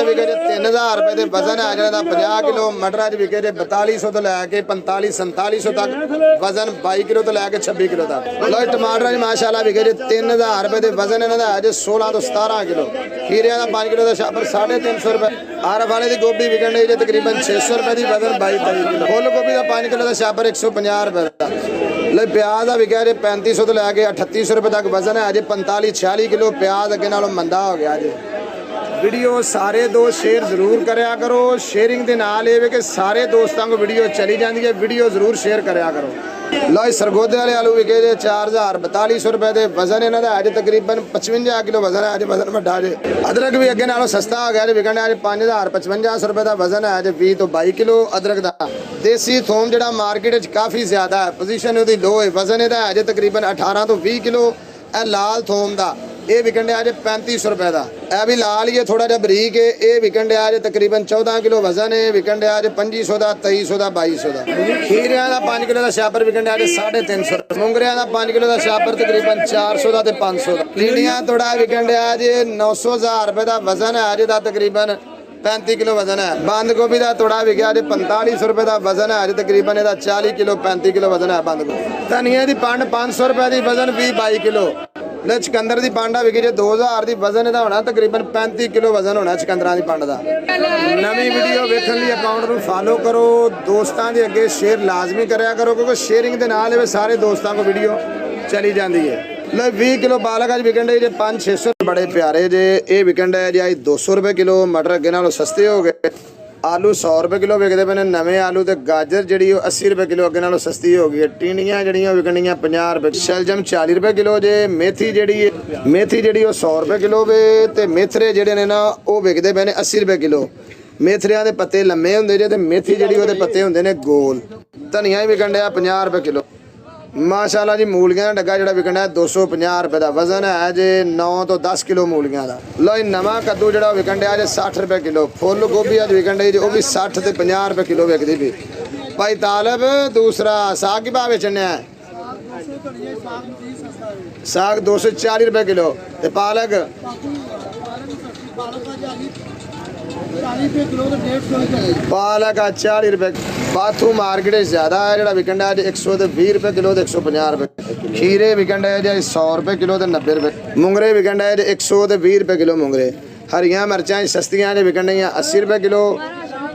विके 3000 रुपए के वजन है जरा 50 किलो। मटर अज विके 4200 तो लैके 45 4700 तक। वजन 22 किलो तो लैके 26 किलो तक। लो टमाटर माशाल्लाह विके 3000 रुपए के वजन इन्हों का अज 16 तो 17 किलो। खीरिया का 5 किलो का छापर 350 रुपए। आरफ वाले की गोभी विकन डई तकरीबन 600 रुपए की। वजन 22 किलो। फुल गोभी का 5 किलो का छापर 150 रुपए का। लो प्याज का विकया जी 3500 तो लैके 3800 रुपए तक। वजन है अज 45 46 किलो। प्याज अगे नालों मंदा हो गया जी। वीडियो सारे दोस्त शेयर जरूर करया करो। शेयरिंग के नाल ये कि सारे दोस्तों को वीडियो चली जाती है। वीडियो जरूर शेयर करया करो। लो सरगोदे वाले आलू विके जे 4000 रुपए के। वजन इन्हों का अज तकरीबन 55 किलो वजन है। अज वजन वड्डा जे। अदरक भी अगे नालों सस्ता हो गया जी। विकन अज 5500 रुपए का। वजन है अज 20 तो 22 किलो अदरक का। देसी थोम जो मार्केट काफ़ी ज्यादा है। पोजीशन उसकी लो है। वजन यदा अज तकरीबन 18 तो 20 किलो। यह लाल थोम का ये विकन डया अज 3500 रुपए का। यह भी लाल ही है थोड़ा जहा बरीक है। ये विकन डया अज तकरीबन 14 किलो वजन है। विकन डया अज 2500 का 2300 का 2200 का। खीरिया का 5 किलो का छापर विकन डया अज 350। मुंगरिया का 5 किलो का छापर तकरीबन 400 का 500 का। लीडियां थोड़ा विकन डया अज 900,000 रुपए का। वजन है अज का तकरीबन 35 किलो वजन है। बंद गोभी का थोड़ा विकया अज 4500 रुपए का। वजन है अज तकरीबन यदा 40 किलो 35 किलो वजन है। बंद गोभी धनिया की पंड 500 रुपए की। वजन 20-22 किलो। चकंदर की पांडा विकी जे 2000 की। वजन इहदा होना तकरीबन 35 किलो वजन होना चकंदर की पंड का। नवी वीडियो वेखण लई अकाउंट नूं फॉलो करो। दोस्तों के अगे शेयर लाजमी कराया करो क्योंकि शेयरिंग के नाल सारे दोस्तों को वीडियो चली जाती है। लो 20 किलो पालक अज विकन डे जे 500-600 बड़े प्यारे जे। ये विकन डे जे 200 रुपए किलो। मटर अगे नालों सस्ते हो गए। आलू 100 रुपए किलो विकते पे ने नवे आलू। तो गाजर जी 80 रुपए किलो अगे नालों सस्ती हो गई है। टिंडियां जड़ियां विकनियां 50 रुपए। शलजम 40 रुपए किलो जे। मेथी जी 100 रुपए किलो वे। तो मेथरे जेडे ने ना वो विकते पे ने 80 रुपए किलो। मेथरिया के पत्ते लम्मे होंगे जे। मेथी जी पत्ते होंगे ने गोल। धनिया विकन डया 50 रुपए किलो। माशाल्लाह जी मूलियां का डग्गा जो विकन है 250 रुपए का। वजन है जे 9 तो 10 किलो मूलियां का। लो नवा कद्दू जो विकन डया 60 रुपए किलो। फुल गोभी अज विकन डई वो भी 60 तो 50 रुपए किलो विकती भी। भाई तालब दूसरा साग की भाव बेचने है। साग 240 रुपए किलो। पालक पालक 40 रुपए। बाथू मार्केट ज्यादा है जो विकन है 120 रुपए किलो। 150 रुपए। खीरे विकन है 100 रुपए किलो। 90 रुपए। मुंगरे विकन है 120 रुपए किलो। मुंगरे हरिया मिर्चा सस्तियां विकन डई 80 रुपए किलो।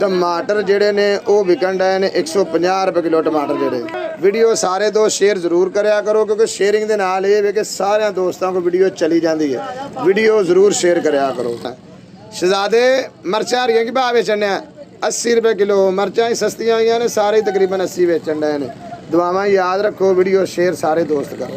टमाटर जेडे ने वो विकन डे ने 150 रुपए किलो। टमाटर जेडे वीडियो सारे दोस्त शेयर जरूर करया करो क्योंकि शेयरिंग के नाल ये कि सारे दोस्तों को वीडियो चली जाती है। वीडियो जरूर शेयर करया करो। शहजादे मिर्चा हरिया की भाव बेचने 80 रुपए किलो। मिर्चा ही सस्तियां हुई ने सारे तकरीबन 80 बेचन डे ने। दुआवां याद रखो। वीडियो शेयर सारे दोस्त करो।